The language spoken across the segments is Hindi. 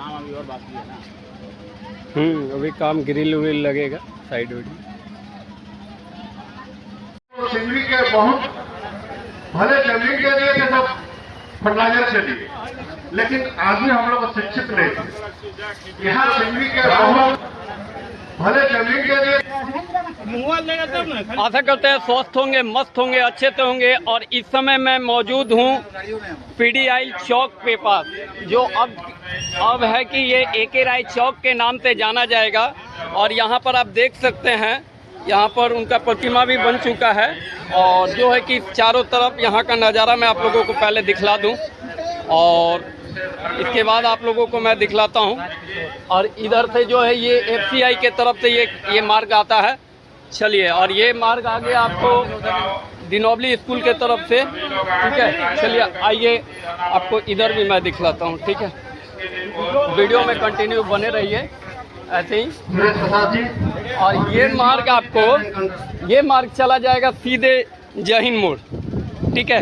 काम अभी और बाकी है ना। अभी काम ग्रिल विल लगेगा साइड वाइड। सिंगरी के बहुत भले जमीन के लिए थे सब फर्टिलाइजर से लिए, लेकिन आदमी हम लोग शिक्षित नहीं थे। यहाँ सिंगरी के बहुत भले जमीन के लिए आशा करते हैं स्वस्थ होंगे, मस्त होंगे, अच्छे से होंगे। और इस समय मैं मौजूद हूँ पीडीआई चौक के पास, जो अब है कि ये एके राय चौक के नाम से जाना जाएगा। और यहाँ पर आप देख सकते हैं, यहाँ पर उनका प्रतिमा भी बन चुका है। और जो है कि चारों तरफ यहाँ का नज़ारा मैं आप लोगों को पहले दिखला दूँ और इसके बाद आप लोगों को मैं दिखलाता हूँ। और इधर से जो है ये एफसीआई के तरफ से ये मार्ग आता है। चलिए, और ये मार्ग आगे आपको दिनोबली स्कूल के तरफ से, ठीक है। चलिए आइए, आपको इधर भी मैं दिखलाता हूँ, ठीक है। वीडियो में कंटिन्यू बने रहिए ऐसे ही। और ये मार्ग चला जाएगा सीधे जय हिंद मोड़, ठीक है।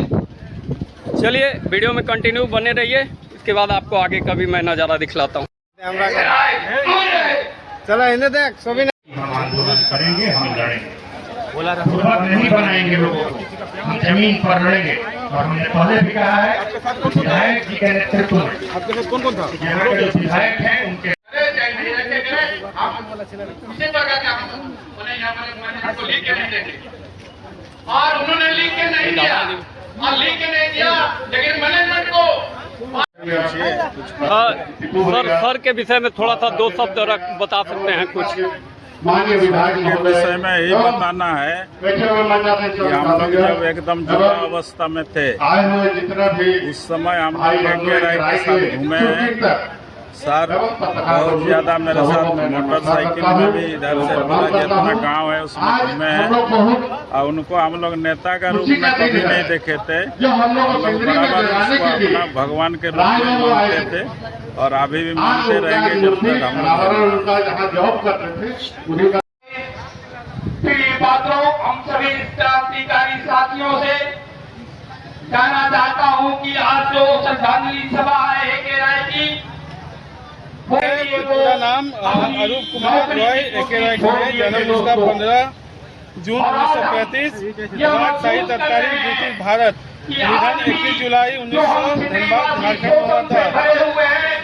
चलिए वीडियो में कंटिन्यू बने रहिए, इसके बाद आपको आगे का भी मैं नज़ारा दिखलाता हूँ। चलो इन्हें देख सभी हम आंदोलन करेंगे, हम लड़ेंगे, गुलाब नहीं बनाएंगे लोगों को, हम जमीन पर लड़ेंगे। और हमने पहले भी कहा है, विधायक जी के नेतृत्व में आपके साथ कौन कौन था? यहाँ के विधायक हैं उनके और उन्होंने लिख के नहीं दिया, लेकिन मैनेजमेंट को सर के विषय में थोड़ा सा 2 शब्द बता सकते हैं कुछ? माननीय विधायक के विषय में यही बताना है कि हम लोग जब एकदम जुड़ा अवस्था में थे, उस समय हम लोग एके राय के साथ घूमे हैं। सर बहुत ज़्यादा मेरे साथ मोटरसाइकिल में भी इधर से पूरा जितना गांव है उसमें घूमे हैं। और उनको हम लोग नेता का रूप में कभी नहीं देखे थे, हम लोग बराबर उसको अपना भगवान के रूप में मानते थे और अभी भी मानते रहेंगे जब तक हम जॉब करते थे। पात्रों, हम सभी क्रांतिकारी साथियों से कहना चाहता हूं कि आज जो श्रद्धांजलि सभा है एके राय की, मेरा नाम अरूप कुमार रॉय, एके राय के जन्म उसका 15 जून 1935, राजशाही तत्कालीन ब्रिटिश भारत, निधन 21 जुलाई 1900 धनबाद झारखंड में हुआ था।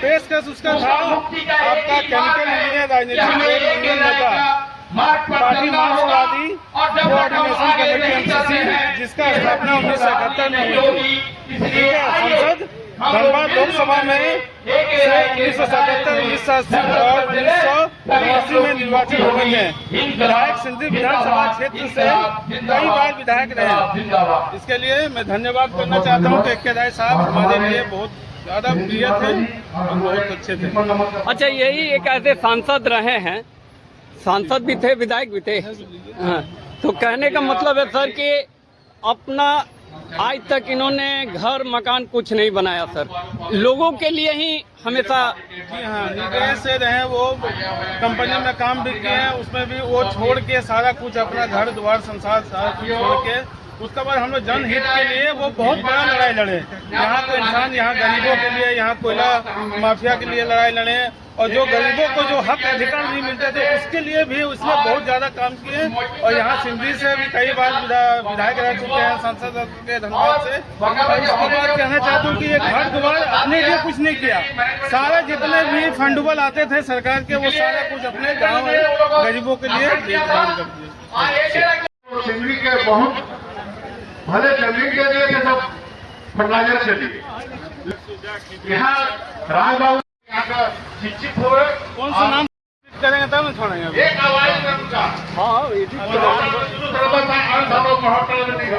पेशकश उसका था आपका केमिकल इंजीनियर, राजनीतिक नेता, पार्टी मार्क्सवादी कोऑर्डिनेशन कमेटी एमसीसी, जिसका स्थापना 1971 में हुई थी। संसद धनबाद लोकसभा में 1977, 1980 और 1989 में निर्वाचित हुए थे। विधायक सिंधी विधानसभा क्षेत्र से कई बार विधायक रहे। इसके लिए मैं धन्यवाद करना चाहता हूँ कि एके राय साहब हमारे लिए बहुत ज़्यादा प्रिय थे और बहुत अच्छे थे। अच्छा, यही एक ऐसे सांसद रहे हैं, सांसद भी थे, विधायक भी थे। हाँ, तो कहने का मतलब है सर कि अपना आज तक इन्होंने घर मकान कुछ नहीं बनाया सर, लोगों के लिए ही हमेशा। जी हाँ, निवेश से रहे, वो कंपनी में काम भी किए हैं, उसमें भी वो छोड़ के सारा कुछ अपना घर द्वार संसार सारा कुछ छोड़ के उसके बाद हम लोग जनहित के लिए वो बहुत बड़ा लड़ाई लड़े। यहाँ तो इंसान, यहाँ गरीबों के लिए, यहाँ कोयला माफिया के लिए लड़ाई लड़े और जो गरीबों को जो हक अधिकार नहीं मिलते थे उसके लिए भी उसने बहुत ज़्यादा काम किए। और यहाँ सिंधी से भी कई बार विधायक रह चुके हैं, सांसद रह चुके हैं धनबाद से। और इसके बाद कहना चाहता हूँ कि ये घर द्वार अपने लिए कुछ नहीं किया, सारा जितने भी फंडबल आते थे सरकार के वो सारा कुछ अपने गाँव में गरीबों के लिए काम कर दिए। सिंगरी के बहुत भले जमीन के लिए थे सब फर्टिलाइजर से लिए। यहाँ राजबाबू शिक्षित हुए, कौन सा नाम करेंगे तब मैं छोड़ेंगे।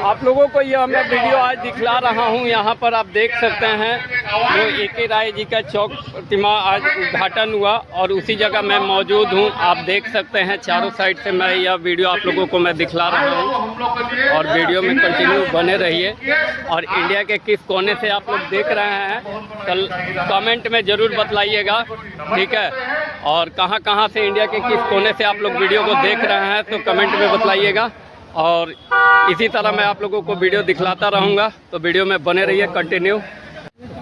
आप लोगों को यह मैं वीडियो आज दिखला रहा हूं। यहाँ पर आप देख सकते हैं जो एके राय जी का चौक प्रतिमा आज उद्घाटन हुआ और उसी जगह मैं मौजूद हूं। आप देख सकते हैं चारों साइड से मैं यह वीडियो आप लोगों को मैं दिखला रहा हूं और वीडियो में कंटिन्यू बने रहिए। और इंडिया के किस कोने से आप लोग देख रहे हैं कल कमेंट में ज़रूर बतलाइएगा, ठीक है। और कहाँ से इंडिया के किस कोने से आप लोग वीडियो को देख रहे हैं तो कमेंट में बतलाइएगा। और इसी तरह मैं आप लोगों को वीडियो दिखलाता रहूँगा, तो वीडियो में बने रहिए कंटिन्यू।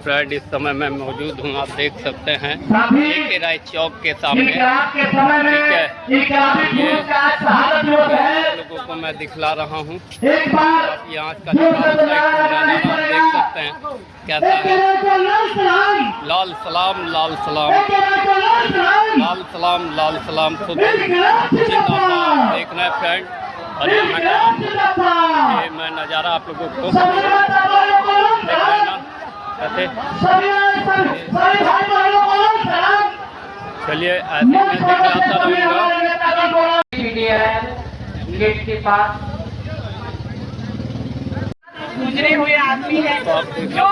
फ्रेंड, इस समय मैं मौजूद हूँ, आप देख सकते हैं सभी AK राय चौक के सामने। इनकलाब के समय में इनकलाबी पुरुष का आज शहादत दिवस है। आप लोगों को मैं दिखला रहा हूँ एक बार आप यहाँ का चारों साइड नज़ारा आप देख सकते हैं कैसा है। लाल सलाम लाल सलाम लाल सलाम लाल सलाम जिंदाबाद। देखना है फ्रेंड, और यहाँ का ये मैं नज़ारा आप लोगों को देख लेना कैसे। चलिए ऐसे मैं दिखलाता रहूँगा। गेट के पास गुजरे हुए आदमी हैं जो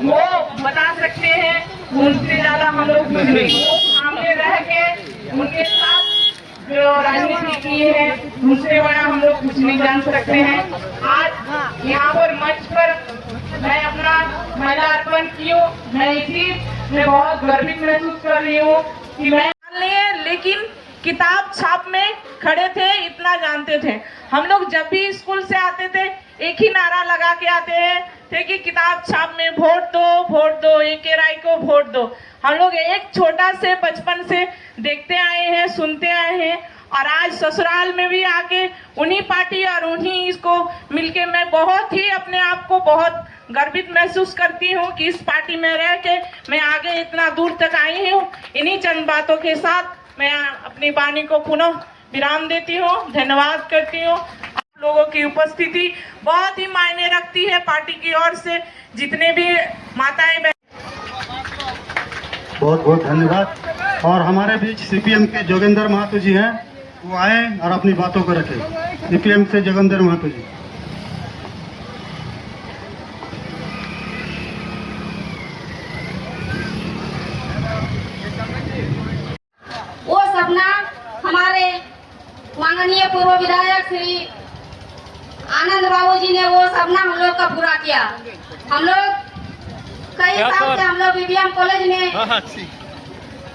वो बता सकते हैं, उनसे ज्यादा हम लोग सामने रह के उनके साथ जो राजनीति किए हैं उनसे बड़ा हम लोग कुछ नहीं जान सकते हैं। आज यहाँ पर मंच पर मैं अपना महिला अर्पण की हूँ। मैं बहुत गर्वित महसूस कर रही हूँ कि मैं लेकिन किताब छाप में खड़े थे, इतना जानते थे। हम लोग जब भी स्कूल से आते थे एक ही नारा लगा के आते हैं थे कि किताब छाप में वोट दो AK राय को वोट दो। हम लोग एक छोटा से बचपन से देखते आए हैं, सुनते आए हैं, और आज ससुराल में भी आके उन्हीं पार्टी और उन्हीं इसको मिलके मैं बहुत ही अपने आप को बहुत गर्वित महसूस करती हूँ कि इस पार्टी में रह के मैं आगे इतना दूर तक आई हूँ। इन्हीं चंद बातों के साथ मैं अपनी वाणी को पुनः विराम देती हूँ, धन्यवाद करती हूँ। आप लोगों की उपस्थिति बहुत ही मायने रखती है। पार्टी की ओर से जितने भी माताएं बहुत बहुत धन्यवाद। और हमारे बीच CPM के जोगेंद्र महतो जी हैं, वो आए और अपनी बातों को रखें। CPM से जोगेंद्र महतो जी। वो सपना हमारे माननीय पूर्व विधायक श्री आनंद बाबू जी ने वो सपना हम लोग का पूरा किया। हम लोग कई साल से हम लोग BBM कॉलेज में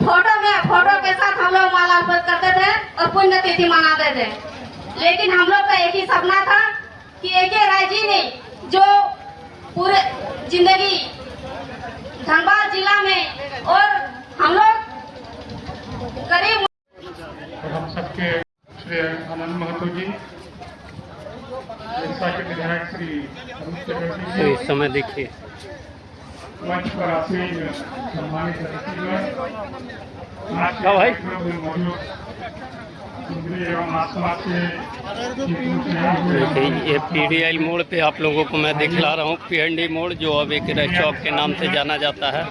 फोटो के साथ हम लोग माला अर्पण करते थे और पुण्यतिथि मनाते थे। लेकिन हम लोग का एक ही सपना था कि AK राय जी ने जो पूरे जिंदगी धनबाद जिला में और हम लोग करीब और हम सबके श्री आनंद महतो जी, के विधायक श्री तो इस समय देखिए मंच पर आसीन सम्मानित अतिथिगण, क्या भाई? ये PDI मोड़ पे आप लोगों को मैं दिखला रहा हूँ, PND मोड़ जो अब AK राय चौक के नाम से जाना जाता है।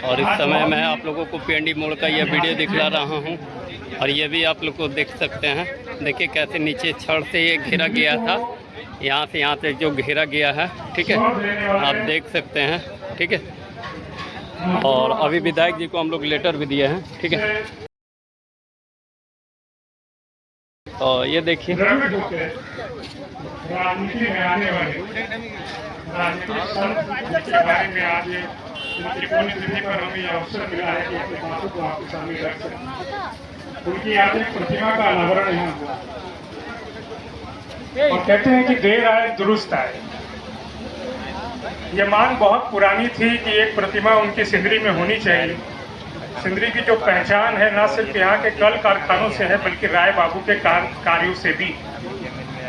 और इस समय मैं आप लोगों को PND मोड़ का यह वीडियो दिखला रहा हूँ, और ये भी आप लोग को देख सकते हैं। देखिए कैसे नीचे छड़ से ये घेरा गया था, यहाँ से जो घेरा गया है, ठीक है, आप देख सकते हैं, ठीक है। और अभी विधायक जी को हम लोग लेटर भी दिए हैं, ठीक है। तो ये देखिए राजनीति में आने वाले राजनीतिक संत के बारे में आज उनकी पुण्यतिथि पर हमें यह अवसर मिला है कि अपनी बातों को आपके सामने रख सकें। उनकी आज एक प्रतिमा का अनावरण यहाँ हुआ और कहते हैं कि देर आए दुरुस्त आए। ये मांग बहुत पुरानी थी कि एक प्रतिमा उनकी सिंदरी में होनी चाहिए। सिंदरी की जो पहचान है न सिर्फ यहाँ के कल कारखानों से है बल्कि राय बाबू के कार्यों से भी।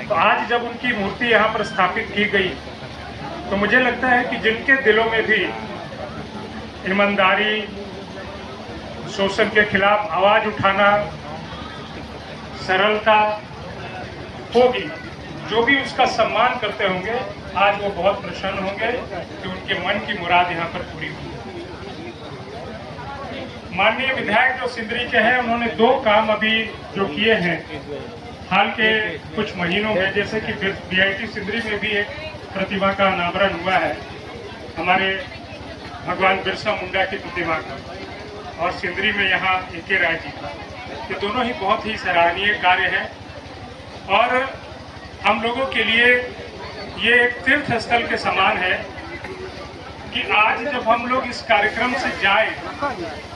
तो आज जब उनकी मूर्ति यहाँ पर स्थापित की गई तो मुझे लगता है कि जिनके दिलों में भी ईमानदारी, शोषण के खिलाफ आवाज उठाना, सरलता होगी, जो भी उसका सम्मान करते होंगे आज वो बहुत प्रसन्न होंगे कि उनके मन की मुराद यहाँ पर पूरी हुई। माननीय विधायक जो सिंदरी के हैं उन्होंने दो काम अभी जो किए हैं हाल के कुछ महीनों में, जैसे कि BIT सिंदरी में भी एक प्रतिमा का अनावरण हुआ है हमारे भगवान बिरसा मुंडा की प्रतिमा का, और सिंदरी में यहाँ AK राय जी का। ये दोनों ही बहुत ही सराहनीय कार्य है और हम लोगों के लिए ये एक तीर्थ स्थल के समान है कि आज जब हम लोग इस कार्यक्रम से जाए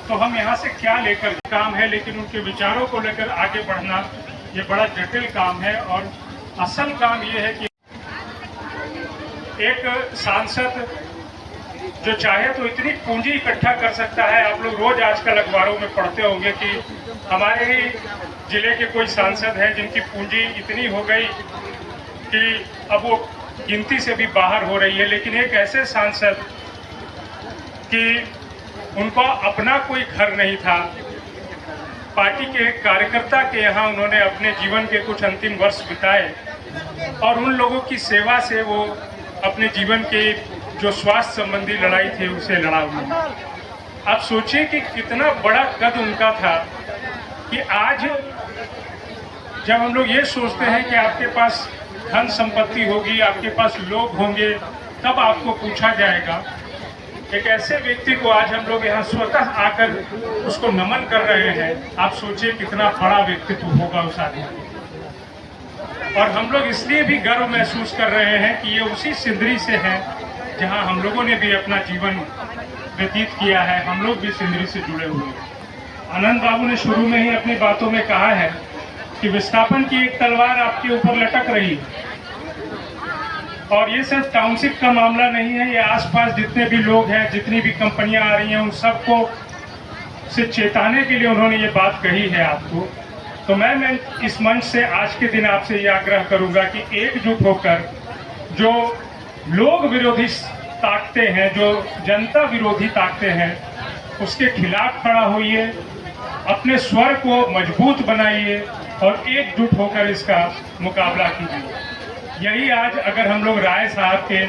तो हम यहाँ से क्या लेकर काम है, लेकिन उनके विचारों को लेकर आगे बढ़ना ये बड़ा जटिल काम है। और असल काम ये है कि एक सांसद जो चाहे तो इतनी पूंजी इकट्ठा कर सकता है। आप लोग रोज आजकल अखबारों में पढ़ते होंगे कि हमारे ही जिले के कोई सांसद हैं जिनकी पूंजी इतनी हो गई कि अब वो गिनती से भी बाहर हो रही है। लेकिन एक ऐसे सांसद कि उनका अपना कोई घर नहीं था, पार्टी के एक कार्यकर्ता के यहाँ उन्होंने अपने जीवन के कुछ अंतिम वर्ष बिताए और उन लोगों की सेवा से वो अपने जीवन के जो स्वास्थ्य संबंधी लड़ाई थी उसे लड़ा उन्होंने। आप सोचिए कि कितना बड़ा कद उनका था कि आज जब हम लोग ये सोचते हैं कि आपके पास धन संपत्ति होगी, आपके पास लोग होंगे, तब आपको पूछा जाएगा। एक ऐसे व्यक्ति को आज हम लोग यहाँ स्वतः आकर उसको नमन कर रहे हैं। आप सोचिए कितना बड़ा व्यक्तित्व होगा उस आदमी। और हम लोग इसलिए भी गर्व महसूस कर रहे हैं कि ये उसी सिंदरी से है जहाँ हम लोगों ने भी अपना जीवन व्यतीत किया है। हम लोग भी सिंदरी से जुड़े हुए हैं। आनंद बाबू ने शुरू में ही अपनी बातों में कहा है कि विस्थापन की एक तलवार आपके ऊपर लटक रही है और ये सिर्फ टाउनशिप का मामला नहीं है, ये आसपास जितने भी लोग हैं, जितनी भी कंपनियां आ रही हैं, उन सबको से चेताने के लिए उन्होंने ये बात कही है आपको। तो मैं इस मंच से आज के दिन आपसे ये आग्रह करूंगा कि एकजुट होकर जो लोग विरोधी ताकते हैं, जो जनता विरोधी ताकते हैं, उसके खिलाफ खड़ा होइए, अपने स्वर को मजबूत बनाइए और एकजुट होकर इसका मुकाबला कीजिए। यही आज अगर हम लोग राय साहब के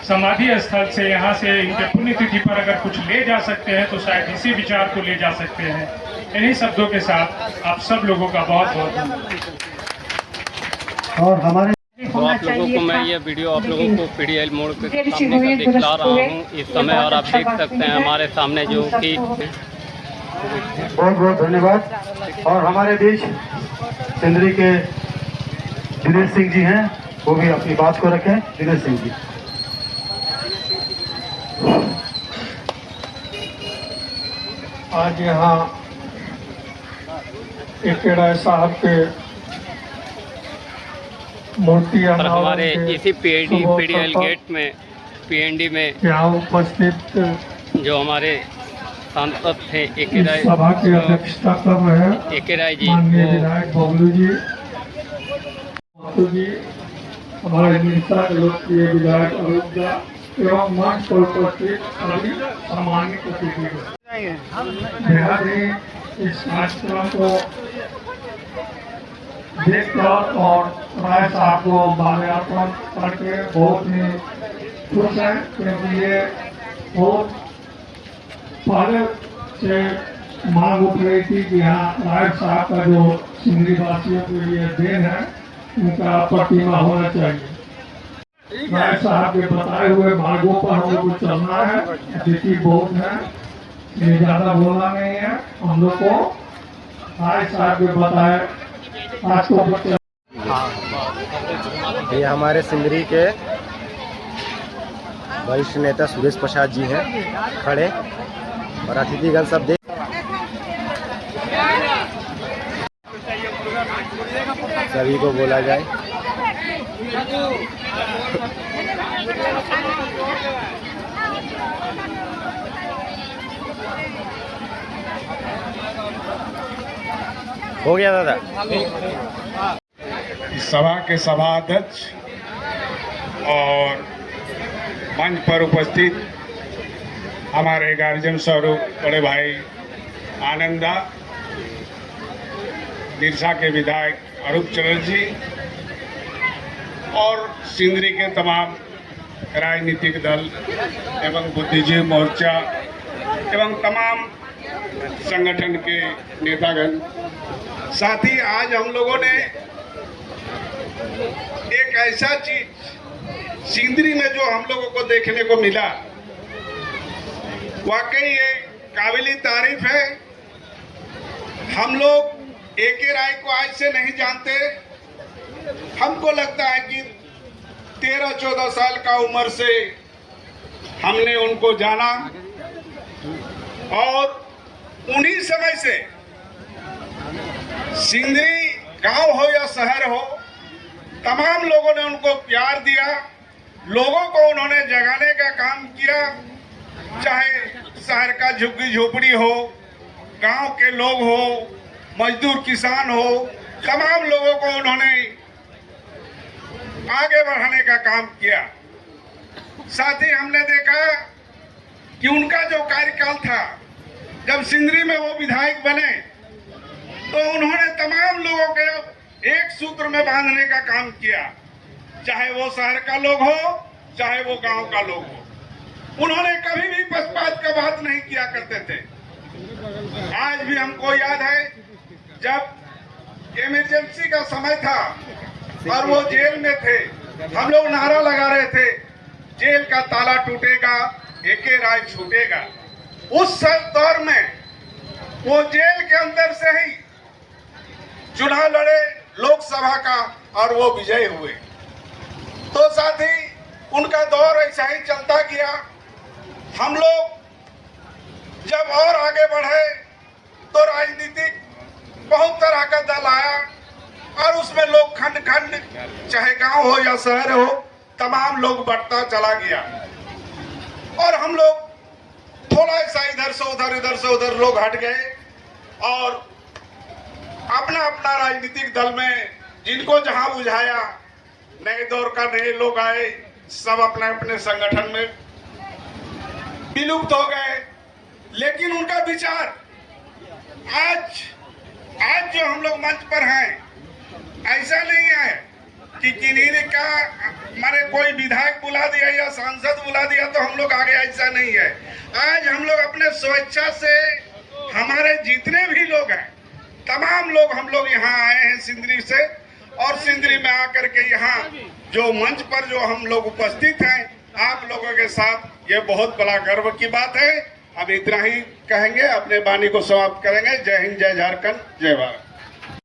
समाधि स्थल से यहाँ से इनके पुण्यतिथि पर अगर कुछ ले जा सकते हैं तो शायद इसी विचार को ले जा सकते हैं। इन्हीं शब्दों के साथ आप सब लोगों का बहुत बहुत धन्यवाद। और हमारे तो आप लोगों को मैं ये वीडियो आप लोगों को PDIL मोड़ के सामने का दिखला रहा हूँ इस समय, और आप देख सकते हैं हमारे सामने जो कि बहुत बहुत धन्यवाद। और हमारे बीच सिंदरी के दिनेश सिंह जी हैं, वो भी अपनी बात को रखें। दिनेश सिंह जी। आज यहाँ एकेराय साहब के मूर्ति और हमारे इसी PDIL गेट में PND में यहाँ उपस्थित जो हमारे सांसद थे एकेराय सभा की अध्यक्षता कर रहे हैं एकेराय जी, माननीय विधायक बबलू जी, माथुर जी, हमारे निशा के लोकप्रिय विधायक अरूपदा एवं मंच पर उपस्थित सभी सम्मानित अतिथिगण। बेहद ही इस कार्यक्रम को देखकर और राय साहब को माल्यार्पण करके बहुत ही खुश है, क्योंकि ये बहुत पहले से मांग उठ रही थी कि यहाँ राय साहब का जो सिंदरी वासियों के लिए देन है उनका प्रतिमा होना चाहिए। राय साहब के बताए हुए मार्गों पर हम लोग को चलना है। अतिथि बहुत है, ये ज्यादा बोलना नहीं है। हम लोग को राय साहब के बताए ये हमारे सिंदरी के वरिष्ठ नेता सुरेश प्रसाद जी हैं खड़े, और अतिथिगण सब देख सभी को बोला जाए। हो गया दादा। इस सभा के सभाध्यक्ष और मंच पर उपस्थित हमारे गार्जियन स्वरूप बड़े भाई आनंदा, दिरसा के विधायक अरूप चटर्जी और सिंदरी के तमाम राजनीतिक दल एवं बुद्धिजीवी मोर्चा एवं तमाम संगठन के नेतागण, साथ ही आज हम लोगों ने एक ऐसा चीज सिंदरी में जो हम लोगों को देखने को मिला, वाकई ये काबिल तारीफ है। हम लोग एके राय को आज से नहीं जानते। हमको लगता है कि 13-14 साल का उम्र से हमने उनको जाना और उन्हीं समय से सिंदरी गांव हो या शहर हो, तमाम लोगों ने उनको प्यार दिया, लोगों को उन्होंने जगाने का काम किया चाहे शहर का झुग्गी झोपड़ी हो, गांव के लोग हो, मजदूर किसान हो, तमाम लोगों को उन्होंने आगे बढ़ाने का काम किया। साथ ही हमने देखा कि उनका जो कार्यकाल था, जब सिंदरी में वो विधायक बने तो उन्होंने तमाम लोगों के एक सूत्र में बांधने का काम किया, चाहे वो शहर का लोग हो, चाहे वो गांव का लोग हो। उन्होंने कभी भी पक्षपात का बात नहीं किया करते थे। आज भी हमको याद है जब इमरजेंसी का समय था और वो जेल में थे, हम लोग नारा लगा रहे थे, जेल का ताला टूटेगा, एके राय छूटेगा। उस दौर में वो जेल के अंदर से ही चुनाव लड़े लोकसभा का और वो विजय हुए। तो साथ ही उनका दौर ऐसा ही चलता गया। हम लोग जब और आगे बढ़े तो राजनीतिक बहुत तरह का दल आया और उसमें लोग खंड खंड, चाहे गांव हो या शहर हो, तमाम लोग बढ़ता चला गया और हम लोग थोड़ा सा इधर से उधर लोग हट गए और अपना अपना राजनीतिक दल में जिनको जहां बुझाया, नए दौर का नए लोग आए, सब अपने अपने संगठन में विलुप्त हो गए। लेकिन उनका विचार आज जो हम लोग मंच पर हैं, ऐसा नहीं है कि किन्हीं का माने कोई विधायक बुला दिया या सांसद बुला दिया तो हम लोग आगे, ऐसा नहीं है। आज हम लोग अपने स्वेच्छा से, हमारे जितने भी लोग हैं, तमाम लोग हम लोग यहाँ आए हैं सिंदरी से, और सिंदरी में आकर के यहाँ जो मंच पर जो हम लोग उपस्थित हैं आप लोगों के साथ, ये बहुत बड़ा गर्व की बात है। अब इतना ही कहेंगे, अपने वाणी को समाप्त करेंगे। जय हिंद, जय झारखंड, जय भारत।